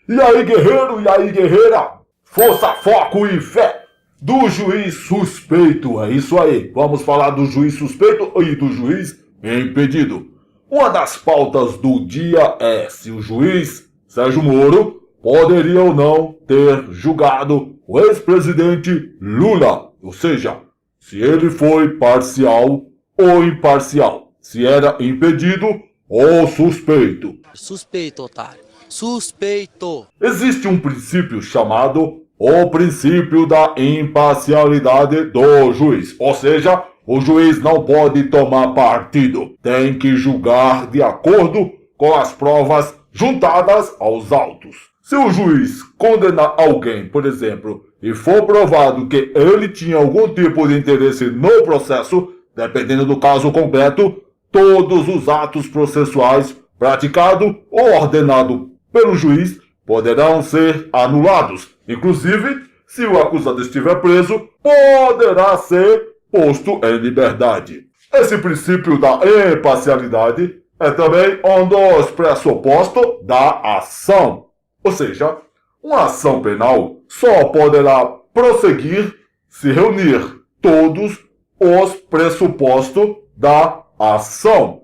E aí, guerreiro, e aí, guerreira? Força, foco e fé do juiz suspeito. É isso aí. Vamos falar do juiz suspeito e do juiz impedido. Uma das pautas do dia é se o juiz Sérgio Moro poderia ou não ter julgado o ex-presidente Lula. Ou seja, se ele foi parcial ou imparcial. Se era impedido ou suspeito. Suspeito, otário. Suspeito. Existe um princípio chamado o princípio da imparcialidade do juiz. Ou seja, o juiz não pode tomar partido. Tem que julgar de acordo com as provas juntadas aos autos. Se o juiz condenar alguém, por exemplo, e for provado que ele tinha algum tipo de interesse no processo, dependendo do caso concreto, todos os atos processuais praticados ou ordenados pelo juiz poderão ser anulados. Inclusive, se o acusado estiver preso, poderá ser posto em liberdade. Esse princípio da imparcialidade é também um dos pressupostos da ação. Ou seja, uma ação penal só poderá prosseguir se reunir todos os pressupostos da ação.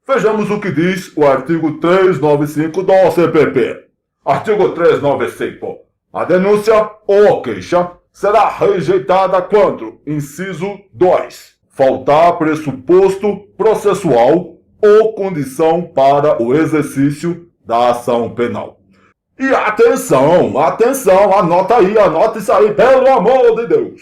Vejamos o que diz o artigo 395 do CPP. Artigo 395. A denúncia ou queixa será rejeitada quando, inciso 2, faltar pressuposto processual ou condição para o exercício da ação penal. E atenção, anota isso aí, pelo amor de Deus.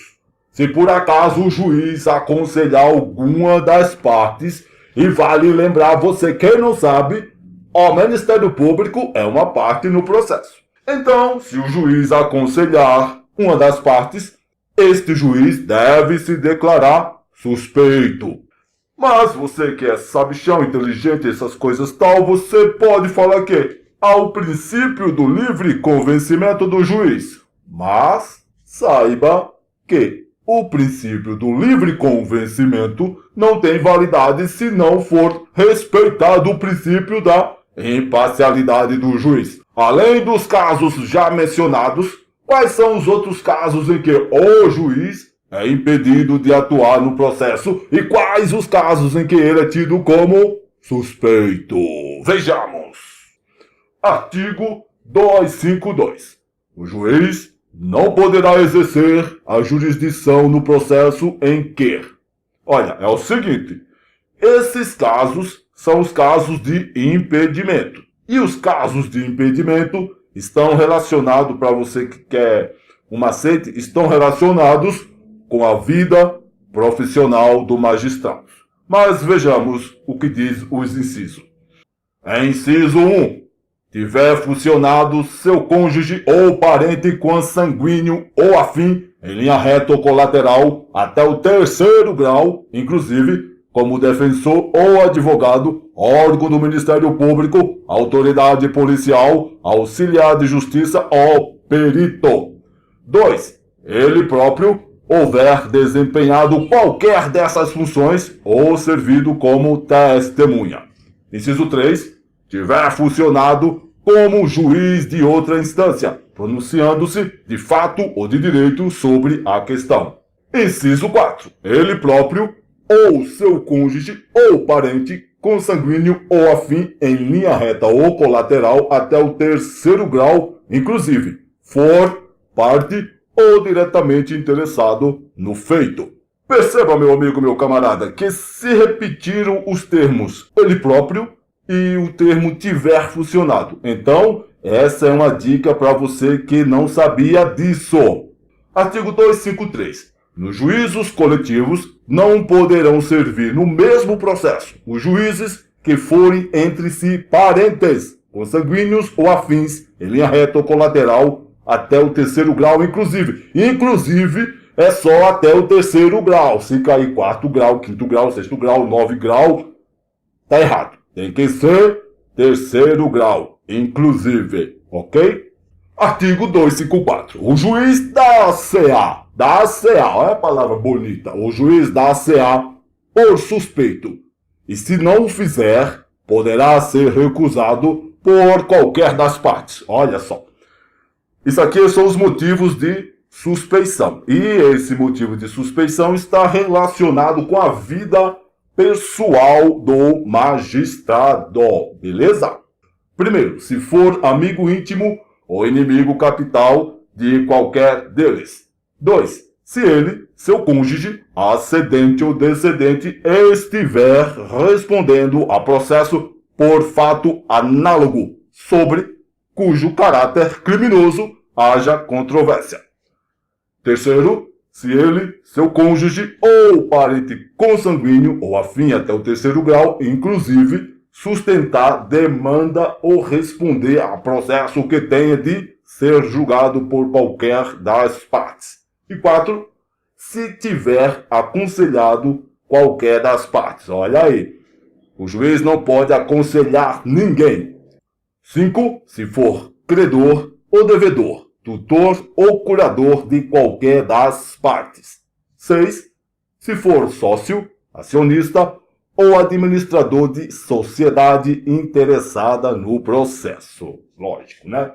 Se por acaso o juiz aconselhar alguma das partes, e vale lembrar você, quem não sabe, o Ministério Público é uma parte no processo. Então, se o juiz aconselhar uma das partes, este juiz deve se declarar suspeito. Mas você que é sabichão, inteligente, essas coisas tal, você pode falar que há o princípio do livre convencimento do juiz. Mas saiba que o princípio do livre convencimento não tem validade se não for respeitado o princípio da imparcialidade do juiz. Além dos casos já mencionados, quais são os outros casos em que o juiz é impedido de atuar no processo e quais os casos em que ele é tido como suspeito? Vejamos. Artigo 252. O juiz não poderá exercer a jurisdição no processo em que... Olha, é o seguinte, esses casos são os casos de impedimento. E os casos de impedimento estão relacionados, para você que quer um macete, estão relacionados com a vida profissional do magistrado. Mas vejamos o que diz os incisos. Inciso 1. Tiver funcionado seu cônjuge ou parente consanguíneo ou afim em linha reta ou colateral até o 3º grau, inclusive como defensor ou advogado, órgão do Ministério Público, autoridade policial, auxiliar de justiça ou perito. 2. Ele próprio houver desempenhado qualquer dessas funções ou servido como testemunha. Inciso 3. Tiver funcionado como juiz de outra instância, pronunciando-se de fato ou de direito sobre a questão. Inciso 4. Ele próprio ou seu cônjuge ou parente consanguíneo ou afim em linha reta ou colateral até o 3º grau, inclusive, for parte ou diretamente interessado no feito. Perceba, meu amigo, meu camarada, que se repetiram os termos ele próprio e o termo tiver funcionado. Então, essa é uma dica para você que não sabia disso. Artigo 253. Nos juízos coletivos não poderão servir no mesmo processo os juízes que forem entre si parentes, consanguíneos ou afins, em linha reta ou colateral, até o 3º grau, inclusive. Inclusive, é só até o 3º grau. Se cair 4º grau, 5º grau, 6º grau, 9 grau, tá errado. Tem que ser 3º grau, inclusive, ok? Artigo 254. O juiz da CA, olha a palavra bonita, o juiz da CA, por suspeito, e se não o fizer, poderá ser recusado por qualquer das partes. Olha só, Isso aqui são os motivos de suspeição. E esse motivo de suspeição está relacionado com a vida pessoal do magistrado, beleza? Primeiro, se for amigo íntimo ou inimigo capital de qualquer deles. 2. Se ele, seu cônjuge, ascendente ou descendente, estiver respondendo a processo por fato análogo sobre cujo caráter criminoso haja controvérsia. Terceiro, se ele, seu cônjuge ou parente consanguíneo ou afim até o terceiro grau, inclusive, sustentar demanda ou responder a processo que tenha de ser julgado por qualquer das partes. E 4, se tiver aconselhado qualquer das partes. Olha aí, o juiz não pode aconselhar ninguém. 5, se for credor ou devedor, tutor ou curador de qualquer das partes. 6, se for sócio, acionista ou administrador de sociedade interessada no processo. Lógico, né?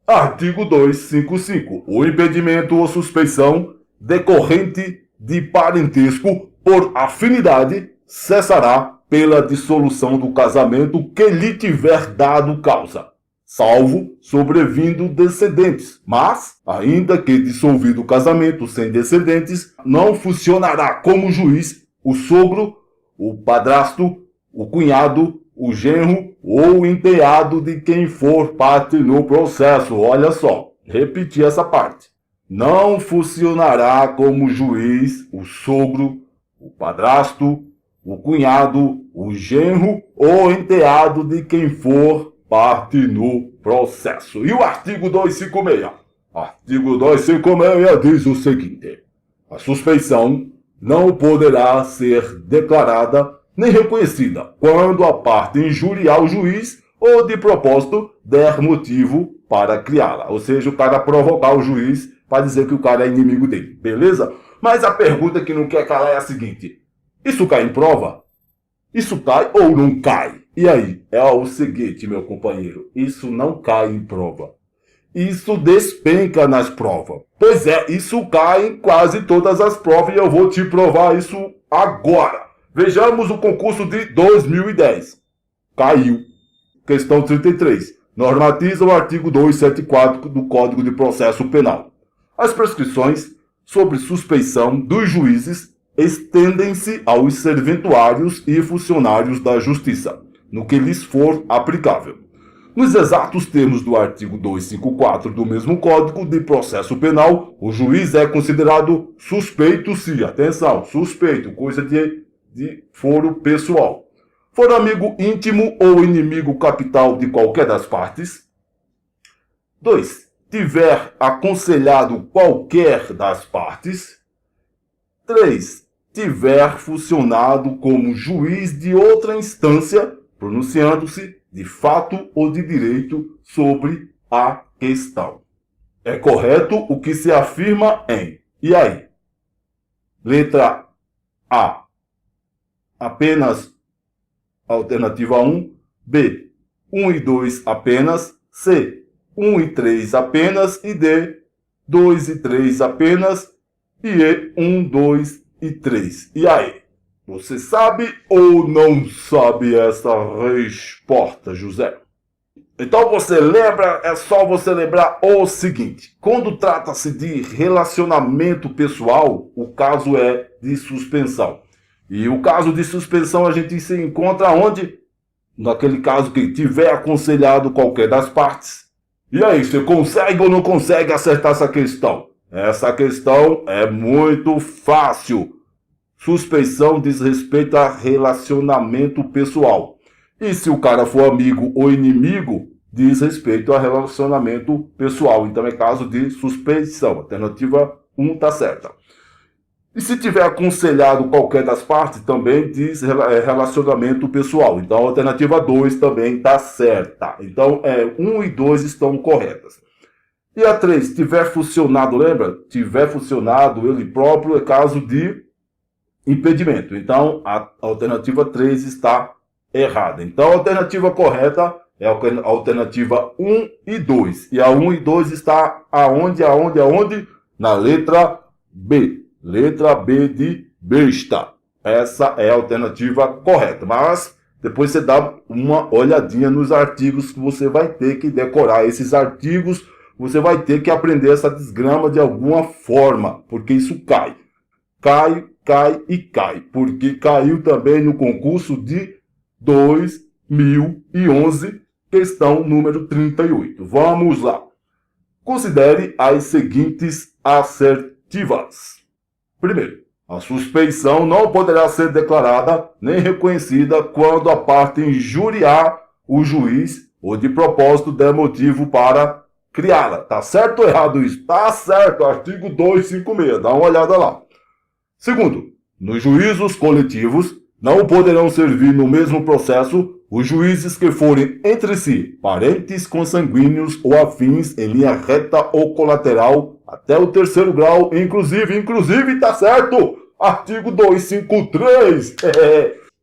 Artigo 255. O impedimento ou suspeição decorrente de parentesco por afinidade cessará pela dissolução do casamento que lhe tiver dado causa, salvo sobrevindo descendentes. Mas, ainda que dissolvido o casamento sem descendentes, não funcionará como juiz o sogro, o padrasto, o cunhado, o genro ou o enteado de quem for parte no processo. Olha só, repetir essa parte. Não funcionará como juiz o sogro, o padrasto, o cunhado, o genro ou enteado de quem for parte no processo. E o artigo 256? Artigo 256 diz o seguinte: a suspeição não poderá ser declarada nem reconhecida quando a parte injuriar o juiz ou de propósito der motivo para criá-la. Ou seja, o cara provocar o juiz para dizer que o cara é inimigo dele. Beleza? Mas a pergunta que não quer calar é a seguinte: isso cai em prova? Isso cai ou não cai? E aí? É o seguinte, meu companheiro, isso não cai em prova. Isso despenca nas provas. Pois é, isso cai em quase todas as provas e eu vou te provar isso agora. Vejamos o concurso de 2010. Caiu. Questão 33. Normatiza o artigo 274 do Código de Processo Penal. As prescrições sobre suspeição dos juízes estendem-se aos serventuários e funcionários da Justiça, no que lhes for aplicável. Nos exatos termos do artigo 254 do mesmo Código de Processo Penal, o juiz é considerado suspeito se, atenção, suspeito, coisa de foro pessoal, for amigo íntimo ou inimigo capital de qualquer das partes. 2. Tiver aconselhado qualquer das partes. 3. Tiver funcionado como juiz de outra instância, pronunciando-se de fato ou de direito sobre a questão. É correto o que se afirma em. E aí? Letra A. Apenas alternativa 1. B. 1 e 2 apenas. C. 1 e 3 apenas. E D. 2 e 3 apenas. E E. 1, 2 e 3. E aí? Você sabe ou não sabe essa resposta, José? Então você lembra, é só você lembrar o seguinte: quando trata-se de relacionamento pessoal, o caso é de suspensão. E o caso de suspensão a gente se encontra onde? Naquele caso que tiver aconselhado qualquer das partes. E aí, você consegue ou não consegue acertar essa questão? Essa questão é muito fácil. Suspeição diz respeito a relacionamento pessoal. E se o cara for amigo ou inimigo, diz respeito a relacionamento pessoal. Então é caso de suspeição. Alternativa 1 está certa. E se tiver aconselhado qualquer das partes, também diz relacionamento pessoal. Então a alternativa 2 também está certa. Então 1 e 2 estão corretas. E a 3, tiver funcionado, lembra? Tiver funcionado ele próprio, é caso de impedimento. Então, a alternativa 3 está errada. Então, a alternativa correta É a alternativa 1 e 2. E a 1 e 2 está aonde? Na letra B. Letra B de besta. Essa é a alternativa correta. Mas depois você dá uma olhadinha nos artigos que você vai ter que decorar. Esses artigos você vai ter que aprender essa desgrama de alguma forma, porque isso cai. Cai e cai. Porque caiu também no concurso de 2011, questão número 38. Vamos lá. Considere as seguintes assertivas. Primeiro, a suspeição não poderá ser declarada nem reconhecida quando a parte injuriar o juiz ou de propósito der motivo para criá-la. Tá certo ou errado isso? Tá certo, artigo 256, dá uma olhada lá. Segundo, nos juízos coletivos não poderão servir no mesmo processo os juízes que forem entre si parentes consanguíneos ou afins em linha reta ou colateral até o terceiro grau, inclusive, tá certo! Artigo 253.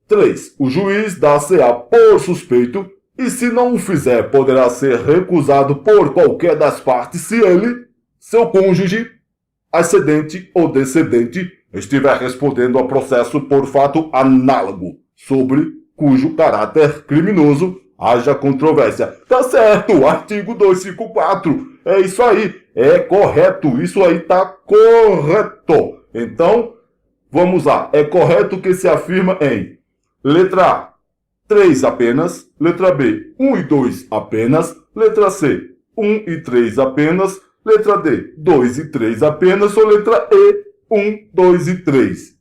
3. O juiz dá-se-á por suspeito e, se não o fizer, poderá ser recusado por qualquer das partes se ele, seu cônjuge, ascendente ou descendente, estiver respondendo ao processo por fato análogo, sobre cujo caráter criminoso haja controvérsia. Tá certo, artigo 254. É isso aí, é correto, isso aí tá correto. Então, vamos lá, é correto que se afirma em letra A, 3 apenas, letra B, 1 e 2 apenas, letra C, 1 e 3 apenas, letra D, 2 e 3 apenas, ou letra E, 1, 2 e 3.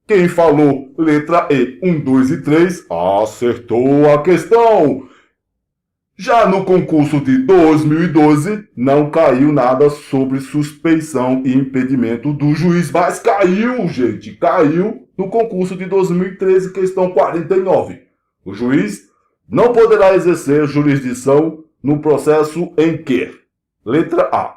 Quem falou letra E, 1, 2 e 3, acertou a questão. Já no concurso de 2012, não caiu nada sobre suspeição e impedimento do juiz, mas caiu, gente, caiu no concurso de 2013, questão 49. O juiz não poderá exercer jurisdição no processo em que, letra A,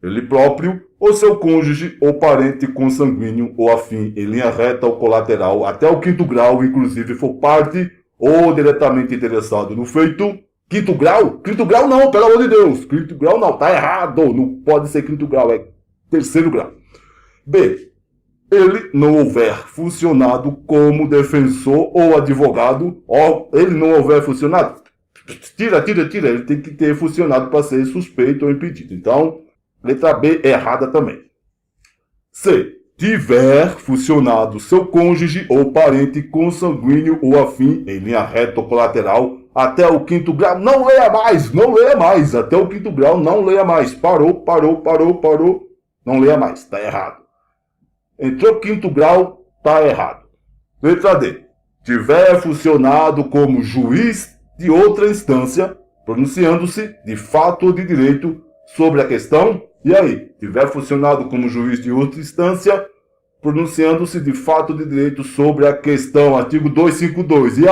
ele próprio ou seu cônjuge ou parente consanguíneo ou afim em linha reta ou colateral até o 5º grau, inclusive for parte ou diretamente interessado no feito. 5º grau? 5º grau não, pelo amor de Deus. 5º grau não, tá errado. Não pode ser 5º grau, é 3º grau. B. Ele não houver funcionado como defensor ou advogado, ou ele não houver funcionado, tira. Ele tem que ter funcionado para ser suspeito ou impedido. Então, letra B errada também. C. Tiver funcionado seu cônjuge ou parente consanguíneo ou afim em linha reta ou colateral até o 5º grau. Não leia mais. Até o 5º grau, não leia mais. Parou. Não leia mais, tá errado. Entrou 5º grau, tá errado. Letra D. Tiver funcionado como juiz de outra instância, pronunciando-se de fato ou de direito sobre a questão. E aí? Tiver funcionado como juiz de outra instância, pronunciando-se de fato ou de direito sobre a questão. Artigo 252. E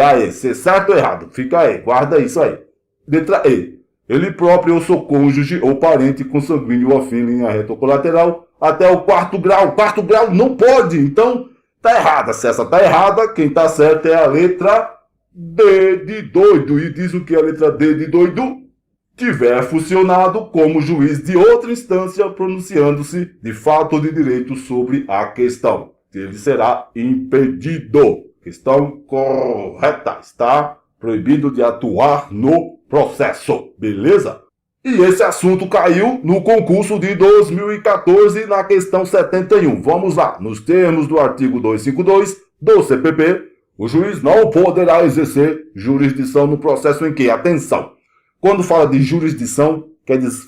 aí? Se certo ou errado? Fica aí, guarda isso aí. Letra E. Ele próprio ou seu cônjuge ou parente consanguíneo ou afim em linha reta ou colateral até o 4º grau. 4º grau não pode, então tá errada. Se essa tá errada, quem tá certo é a letra D de doido. E diz o que é a letra D de doido? Tiver funcionado como juiz de outra instância, pronunciando-se de fato ou de direito sobre a questão. Ele será impedido. Questão correta. Está proibido de atuar no processo. Beleza? E esse assunto caiu no concurso de 2014 na questão 71. Vamos lá. Nos termos do artigo 252 do CPP, o juiz não poderá exercer jurisdição no processo em que, atenção, quando fala de jurisdição,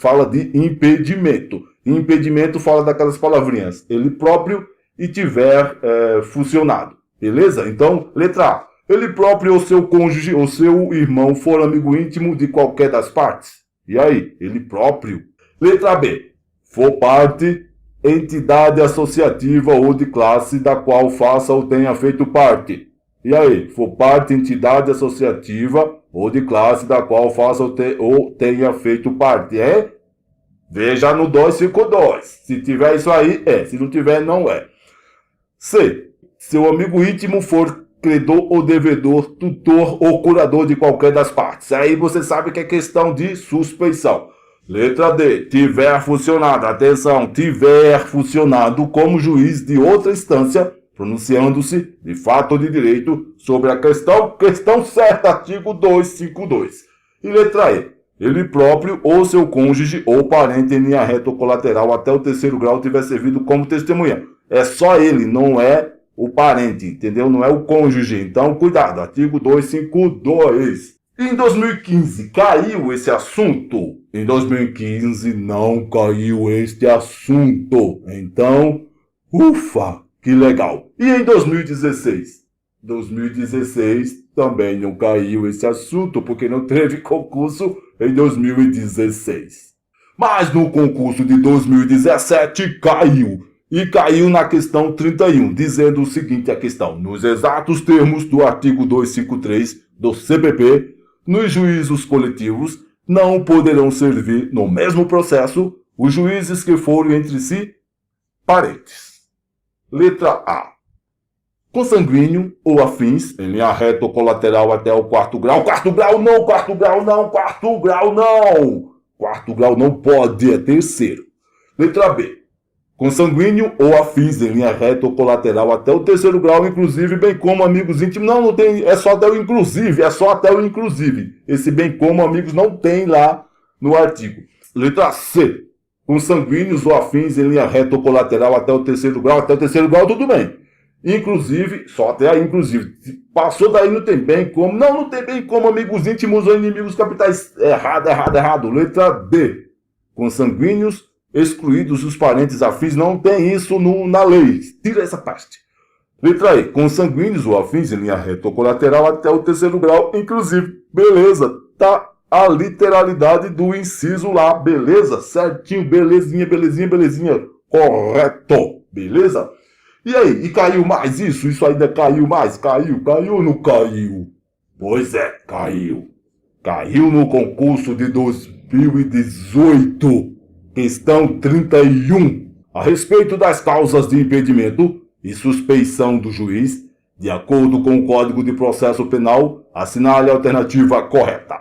fala de impedimento. Impedimento fala daquelas palavrinhas, ele próprio e tiver funcionado. Beleza? Então, letra A. Ele próprio ou seu cônjuge ou seu irmão for amigo íntimo de qualquer das partes. E aí? Ele próprio. Letra B. For parte, entidade associativa ou de classe da qual faça ou tenha feito parte. E aí? For parte, entidade associativa ou de classe da qual faça ou tenha feito parte. É? Veja no 252. Se tiver isso aí, é. Se não tiver, não é. C. Seu amigo íntimo for credor ou devedor, tutor ou curador de qualquer das partes. Aí você sabe que é questão de suspeição. Letra D, tiver funcionado, atenção, tiver funcionado como juiz de outra instância, pronunciando-se de fato ou de direito sobre a questão certa, artigo 252. E letra E, ele próprio ou seu cônjuge ou parente em linha reta ou colateral até o terceiro grau tiver servido como testemunha. É só ele, não é o parente, entendeu? Não é o cônjuge. Então, cuidado, artigo 252. Em 2015, caiu esse assunto? Em 2015, não caiu este assunto. Então, ufa, que legal. E em 2016? 2016 também não caiu esse assunto, porque não teve concurso em 2016. Mas no concurso de 2017 caiu. E caiu na questão 31, dizendo o seguinte a questão: nos exatos termos do artigo 253 do CPP, nos juízos coletivos não poderão servir no mesmo processo os juízes que forem entre si parentes. Letra A. Consanguíneo ou afins, em linha reta ou colateral até o quarto grau. Quarto grau não, quarto grau não, quarto grau não. Quarto grau não pode, é terceiro. Letra B. Consanguíneo ou afins em linha reta ou colateral até o terceiro grau, inclusive, bem como amigos íntimos. Não tem, é só até o inclusive, é só até o inclusive. Esse bem como amigos não tem lá no artigo. Letra C. Consanguíneos ou afins em linha reta ou colateral até o terceiro grau. Até o terceiro grau tudo bem. Inclusive, só até aí inclusive. Passou daí não tem bem como. Não tem bem como amigos íntimos ou inimigos capitais. Errado. Letra D. Consanguíneos excluídos os parentes afins, não tem isso na lei. Tira essa parte. Letra E. Consanguíneos ou afins em linha reta ou colateral até o terceiro grau, inclusive. Beleza. Tá a literalidade do inciso lá. Beleza? Certinho. Belezinha. Correto. Beleza? E aí? E caiu mais isso? Isso ainda caiu mais? Caiu ou não caiu? Pois é, caiu. Caiu no concurso de 2018. Questão 31. A respeito das causas de impedimento e suspeição do juiz, de acordo com o Código de Processo Penal, assinale a alternativa correta.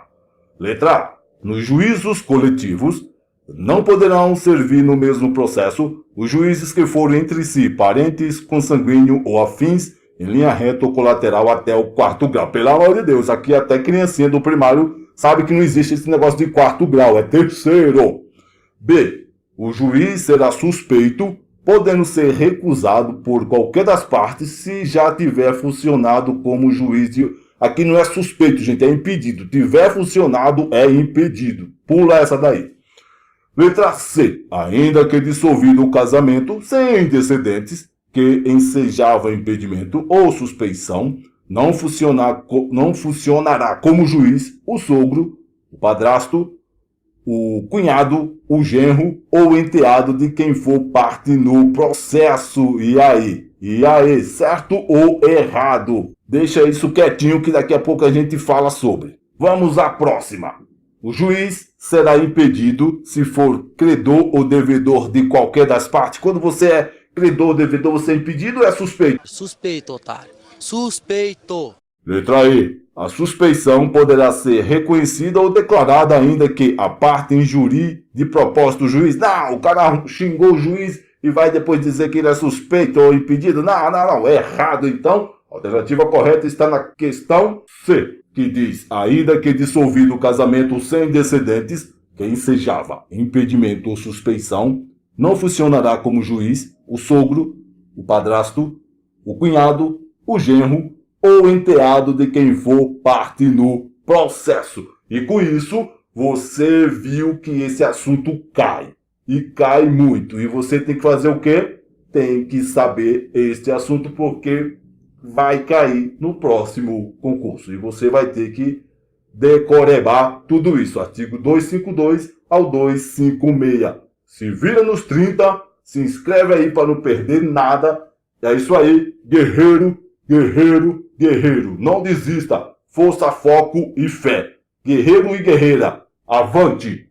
Letra A. Nos juízos coletivos, não poderão servir no mesmo processo os juízes que forem entre si parentes, consanguíneo ou afins, em linha reta ou colateral até o quarto grau. Pelo amor de Deus, aqui até criancinha do primário sabe que não existe esse negócio de quarto grau, é terceiro. B. O juiz será suspeito, podendo ser recusado por qualquer das partes se já tiver funcionado como juiz de... Aqui não é suspeito, gente, é impedido. Tiver funcionado, é impedido. Pula essa daí. Letra C. Ainda que dissolvido o casamento sem antecedentes, que ensejava impedimento ou suspeição, não funcionará como juiz o sogro, o padrasto, o cunhado, o genro ou enteado de quem for parte no processo. E aí, certo ou errado? Deixa isso quietinho que daqui a pouco a gente fala sobre. Vamos à próxima. O juiz será impedido se for credor ou devedor de qualquer das partes. Quando você é credor ou devedor, você é impedido ou é suspeito? Suspeito, otário. Suspeito. Letra E. A suspeição poderá ser reconhecida ou declarada ainda que a parte injurie de propósito o juiz. Não, o cara xingou o juiz e vai depois dizer que ele é suspeito ou impedido. Não, errado. Então, a alternativa correta está na questão C, que diz: ainda que dissolvido o casamento sem antecedentes, que ensejava impedimento ou suspeição, não funcionará como juiz o sogro, o padrasto, o cunhado, o genro ou enteado de quem for parte no processo. E com isso, você viu que esse assunto cai. E cai muito. E você tem que fazer o quê? Tem que saber este assunto, porque vai cair no próximo concurso. E você vai ter que decorebar tudo isso. Artigo 252 ao 256. Se vira nos 30, se inscreve aí para não perder nada. É isso aí, guerreiro. Não desista. Força, foco e fé. Guerreiro e guerreira. Avante.